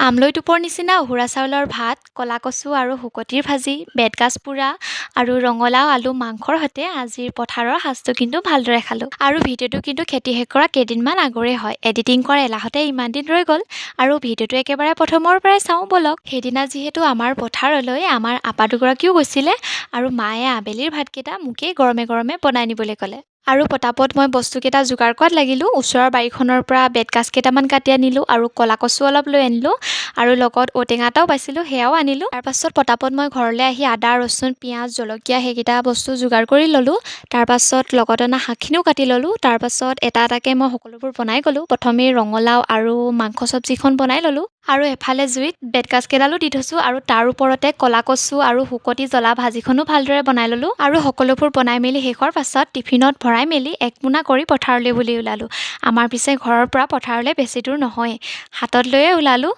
আমলৈ টোপৰ নিচিনা উহুৰা চাউলৰ ভাত, কলা কচু আৰু শুকতিৰ ভাজি, বেতগাজ পোৰা আৰু ৰঙালাও আলু মাংসৰ সৈতে আজিৰ পথাৰৰ সাজটো কিন্তু ভালদৰে খালোঁ। আৰু ভিডিঅ'টো কিন্তু খেতি শেষ কৰা কেইদিনমান আগৰে হয়। এডিটিং কৰা এলাহতে ইমান দিন ৰৈ গ'ল। আৰু ভিডিঅ'টো একেবাৰে প্ৰথমৰ পৰাই চাওঁ ব'লক। সেইদিনা যিহেতু আমাৰ পথাৰলৈ আমাৰ আপা দুগৰাকীও গৈছিলে আৰু মায়ে আবেলিৰ ভাতকেইটা মোকেই গৰমে গৰমে বনাই নিবলৈ ক'লে। আৰু পতাপত মই বস্তুকেইটা যোগাৰ কৰাত লাগিলোঁ। ওচৰৰ বাৰীখনৰ পৰা বেতগাজ কেইটামান কাটি আনিলোঁ আৰু কলা কচু অলপ লৈ আনিলোঁ আৰু লগত ঔটেঙা এটাও পাইছিলোঁ, সেয়াও আনিলোঁ। তাৰপাছত পতাপত মই ঘৰলৈ আহি আদা, ৰচুন, পিঁয়াজ, জলকীয়া সেইকেইটা বস্তু যোগাৰ কৰি ল'লোঁ। তাৰপাছত লগত অনা শাকখিনিও কাটি ল'লোঁ। তাৰপাছত এটা এটাকৈ মই সকলোবোৰ বনাই গ'লোঁ। প্ৰথমে ৰঙালাও আৰু মাংস চব্জিখন বনাই ল'লোঁ আৰু এফালে জুইত বেতগাজ কেইডালো দি থৈছোঁ আৰু তাৰ ওপৰতে কলা কচু আৰু শুকতি জ্বলা ভাজিখনো ভালদৰে বনাই ল'লোঁ। আৰু সকলোবোৰ বনাই মেলি শেষৰ পাছত টিফিনত ভৰাই মেলি এক মোনা কৰি পথাৰলৈ বুলি ওলালোঁ। আমাৰ পিছে ঘৰৰ পৰা পথাৰলৈ বেছি দূৰ নহয়, হাতত লৈয়ে ওলালোঁ।